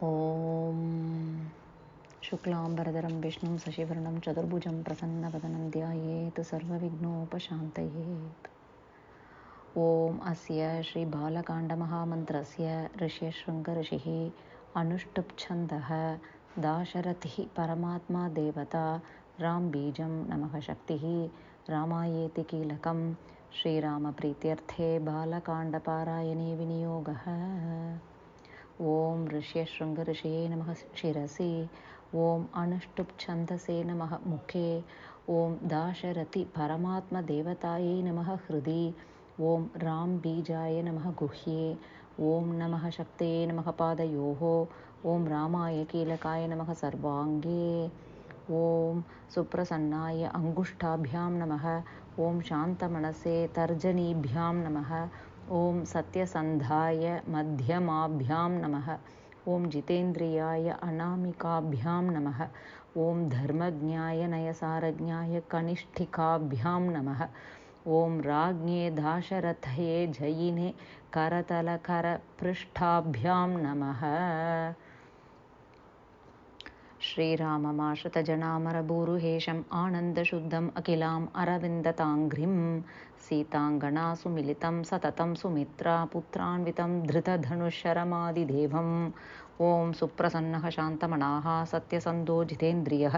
ॐ शुक्लाम्बरधरं विष्णुं शशिवर्णं चतुर्भुजं प्रसन्नवदनं ध्यायेत् सर्वविघ्नोपशान्तये। ॐ अस्य श्रीबालकाण्डमहामन्त्रस्य ऋष्यशृङ्गऋषिः अनुष्टुप्छन्दः दाशरथिः परमात्मा देवता रामबीजं नमः शक्तिः रामायेति कीलकं श्रीरामप्रीत्यर्थे बालकाण्डपारायणे विनियोगः। ॐ ऋष्यशृङ्गऋषये नमः शिरसि, ॐ अनुष्टुप्छन्दसे नमः मुखे, ॐ दाशरथि परमात्मदेवतायै नमः हृदि, ॐ रामबीजाय नमः गुह्ये, ॐ नमः शक्तये नमः पादयोः, ॐ रामाय कीलकाय नमः सर्वाङ्गे, ॐ सुप्रसन्नाय अङ्गुष्ठाभ्यां नमः, ॐ शान्तमनसे तर्जनीभ्यां नमः, ॐ सत्यसन्धाय मध्यमाभ्यां नमः, ॐ जितेन्द्रियाय अनामिकाभ्यां नमः, ॐ धर्मज्ञाय नयसारज्ञाय कनिष्ठिकाभ्यां नमः, ॐ राज्ञे दाशरथये जयिने करतलकरपृष्ठाभ्यां नमः। श्रीराममाश्रितजनामरभूरुहेशम् आनन्दशुद्धम् अखिलाम् अरविन्दताङ्घ्रिं सीताङ्गनासुमिलितं सततं सुमित्रा पुत्रान्वितं धृतधनुःशरमादिदेवम्। ॐ सुप्रसन्नः शान्तमनाः सत्यसन्धो जितेन्द्रियः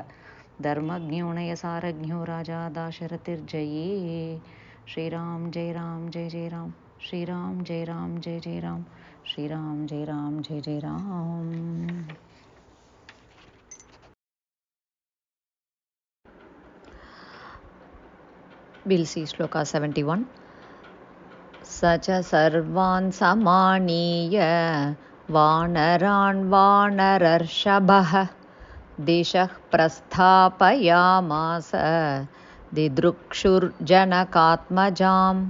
धर्मज्ञो नयसारज्ञो राजा दाशरथिर्जयी। श्रीराम जय राम जय जय राम, श्रीराम जय राम जय जय राम, श्रीराम जय राम जय जय Ram. We'll see Shloka 71. Sacha sarvan samaniya vanaraन् vanararषभः दिशः प्रस्थापयामास दिदृक्षुर्जनकात्मजाम्.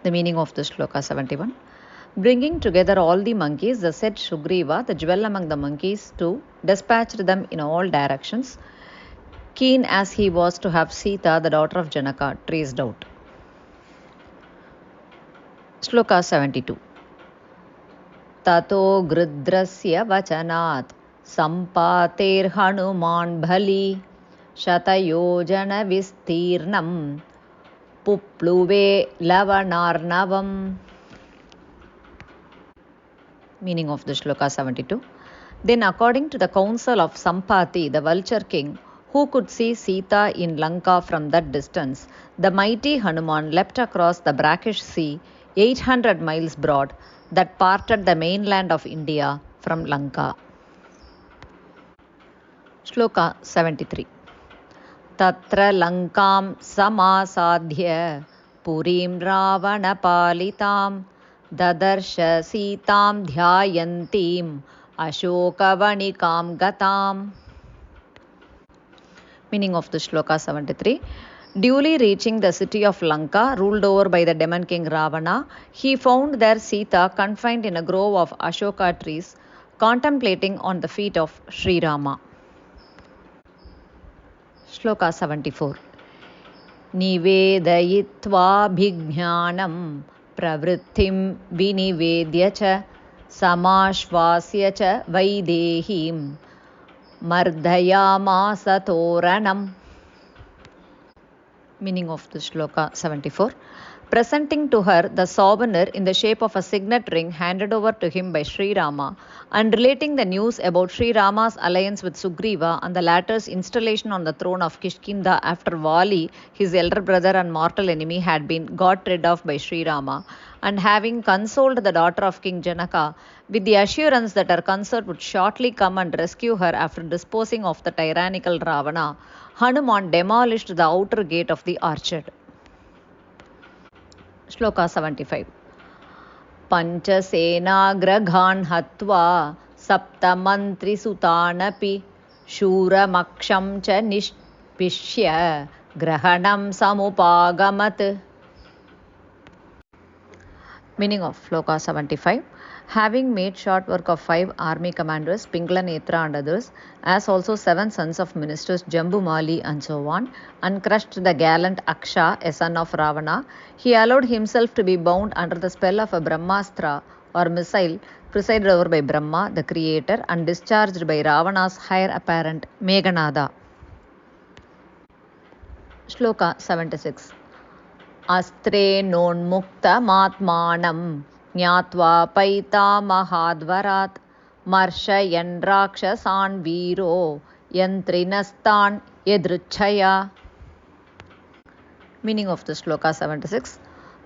The meaning of the Shloka 71. Bringing together all the monkeys, the said Sugriva, the jewel among the monkeys, to dispatch them in all directions, keen as he was to have Sita, the daughter of Janaka, traced out. Shloka 72. Tato grudrasya vachanat sampater hanuman bhali shatayojana vistirnam pupluve lavanarnavam. Meaning of the Shloka 72. Then according to the counsel of Sampati, the vulture king, who could see Sita in Lanka from that distance, the mighty Hanuman leapt across the brackish sea, 800 miles broad, that parted the mainland of India from Lanka. Shloka 73. Tatra Lankam samasadhya purim ravana palitam dadarsha Sitam dhyayantim ashokavanikam gatam. Meaning of the Shloka 73. Duly reaching the city of Lanka, ruled over by the demon king Ravana, he found there Sita confined in a grove of Ashoka trees, contemplating on the feet of Sri Rama. Shloka 74. Nivedayitva bhijnanam pravritthim vinivedya cha samashvasya cha vaidehim mardhayamasa toranam. Meaning of the Shloka 74. Presenting to her the souvenir in the shape of a signet ring handed over to him by Sri Rama, and relating the news about Sri Rama's alliance with Sugriva and the latter's installation on the throne of Kishkinda after Vali, his elder brother and mortal enemy, had been got rid of by Sri Rama, and having consoled the daughter of King Janaka with the assurance that her consort would shortly come and rescue her after disposing of the tyrannical Ravana, Hanuman demolished the outer gate of the orchard. Shloka 75. Panchasenagraghan hatva saptamantri sutanapi shuramaksham cha nishpishya grahanam samupagamat. Meaning of Shloka 75. Having made short work of 5 army commanders, Pingla, Netra and others, as also 7 sons of ministers, Jambumali and so on, and crushed the gallant Aksha, a son of Ravana, he allowed himself to be bound under the spell of a Brahmastra, or missile presided over by Brahma, the creator, and discharged by Ravana's heir apparent Meghanada. Shloka 76. Astre nonmuktamatmanam jnatva paita mahadvarat marshayan rakshasan viro yantrinastan yadruchaya. Meaning of the Shloka 76.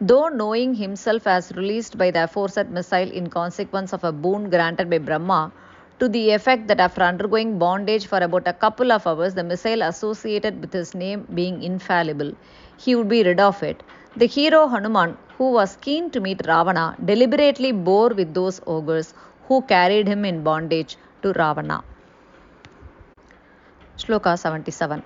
Though knowing himself as released by the aforesaid missile in consequence of a boon granted by Brahma, to the effect that after undergoing bondage for about a couple of hours, the missile associated with his name being infallible, he would be rid of it, the hero Hanuman, who was keen to meet Ravana, deliberately bore with those ogres who carried him in bondage to Ravana. Shloka 77.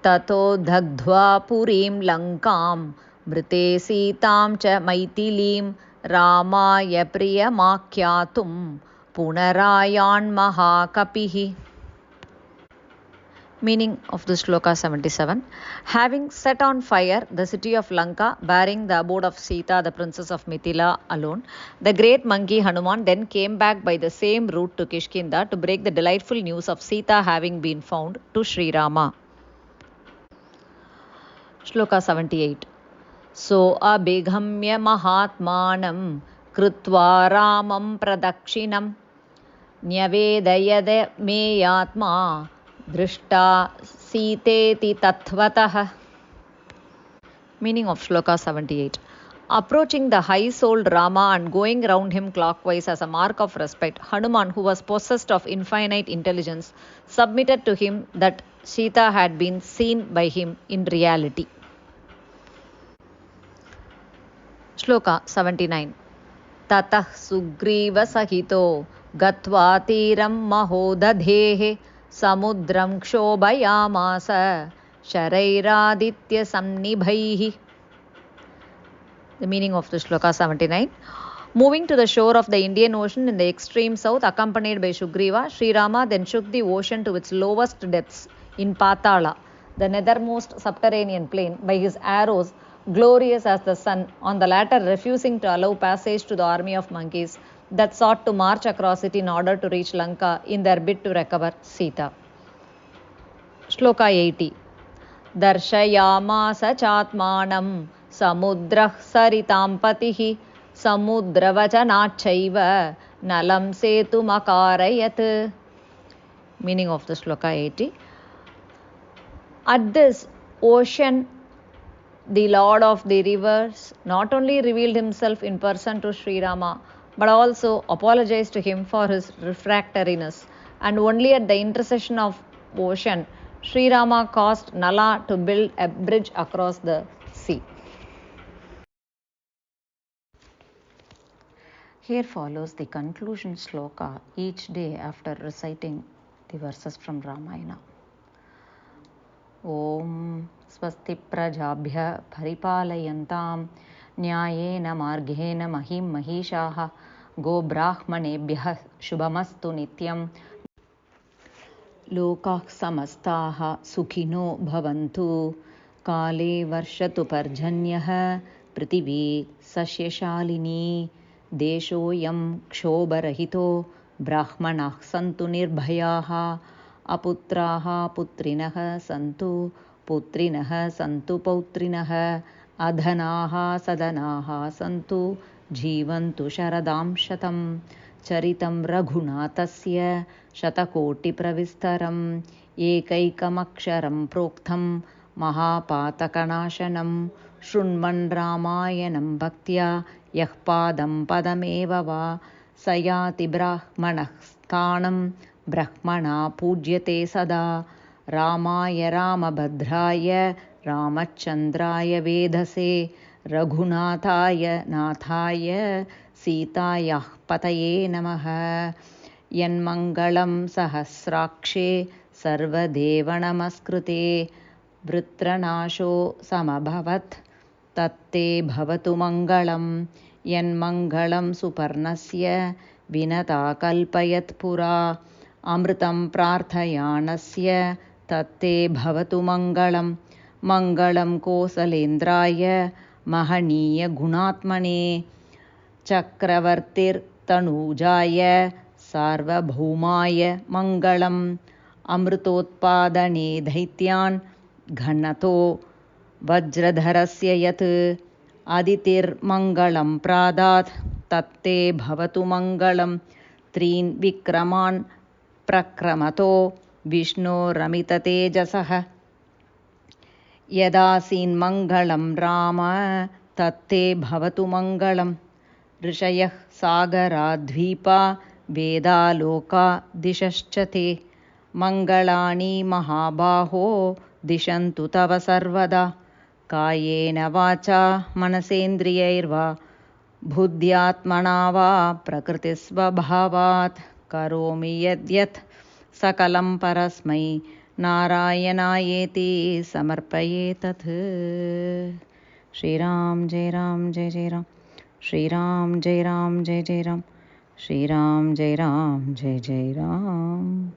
Tato dhagdhva purim lankam mrite sitam cha maitilim ramaya priyamakhyatum punarayan mahakapihi. Meaning of the Shloka 77. Having set on fire the city of Lanka, bearing the abode of Sita, the princess of Mithila, alone, the great monkey Hanuman then came back by the same route to Kishkinda to break the delightful news of Sita having been found to Sri Rama. Shloka 78. So abhighamya mahatmanam krutva ramam pradakshinam nyavedayade meyatma drishta siteti tatvatah. Meaning of Shloka 78. Approaching the high-souled Rama and going round him clockwise as a mark of respect, Hanuman, who was possessed of infinite intelligence, submitted to him that Sita had been seen by him in reality. Shloka 79. Tatah sugriva sahito gatva tiram mahodadhehe samudram kshobayamasa sharairaditya samnibhaihi. The meaning of the Shloka 79. Moving to the shore of the Indian Ocean in the extreme south, accompanied by Sugriva, Sri Rama then shook the ocean to its lowest depths in Patala, the nethermost subterranean plain, by his arrows, glorious as the sun, on the latter refusing to allow passage to the army of monkeys that sought to march across it in order to reach Lanka in their bid to recover Sita. Shloka 80. Darshayamasa chatmanam samudrah saritam patihi samudravachanachaiva nalam setumakarayat. Meaning of the Shloka 80. At this ocean, the Lord of the rivers not only revealed himself in person to Sri Rama, but also apologized to him for his refractoriness, and only at the intercession of ocean, Sri Rama caused Nala to build a bridge across the sea. Here follows the conclusion shloka each day after reciting the verses from Ramayana. Om Swasti Prajabhya Paripalayantam Nyayena Marghena Mahim Mahishaha Go Brahmanebhyah Shubhamastu Nityam Lokah Samastaha Sukhino Bhavantu Kale Varshatu Parjanyah Prithvi Sasyashalini Deshoyam Kshobarahito Brahmanah Santu Nirbhayaha Aputraha Putrinah Santu Putrinah Santu Pautrinah Adhanaha Sadanaha Santu Jivantu Sharadam Shatam Charitam Raghunathasya Shatakoti Pravistaram Ekaikamaksharam Proktham Mahapatakanashanam Shrunman Ramayanam Bhaktya Yahpadam Padameva Va Sayati Brahmanah Sthanam Brahmana Pujyate Sada Ramaya Ramabhadraya Ramachandraya Vedase Raghunathaya Nathaya Sitayah Pataye Namaha Yanmangalam Sahasrakshe Sarvadeva Namaskrute Vritranasho Samabhavat Tatte Bhavatu Mangalam Yanmangalam Suparnasya Vinata Kalpayat Pura Amritam Prarthayanasya Tatte Bhavatu Mangalam Mangalam Kosalendraya Mahaniya Gunatmane चक्रवर्तिर्तनूजाय सार्वभौमाय मङ्गलम् अमृतोत्पादने दैत्यान् घ्नतो वज्रधरस्य यत् अदितिर्मङ्गलं प्रादात् तत्ते भवतु मङ्गलं त्रीन् विक्रमान् प्रक्रमतो विष्णोरमिततेजसः यदासीन्मङ्गलं राम तत्ते भवतु मङ्गलं ऋषयः सागराद्वीपा वेदालोका दिशश्च ते मङ्गलानि महाबाहो दिशन्तु तव सर्वदा कायेन वाचा मनसेन्द्रियैर्वा बुद्ध्यात्मना वा प्रकृतिस्वभावात् करोमि यद्यत् सकलं परस्मै नारायणायेति समर्पये तत्। श्रीराम जय राम जय जय राम, श्रीराम जय राम जय जय राम, श्रीराम जय राम जय जय राम।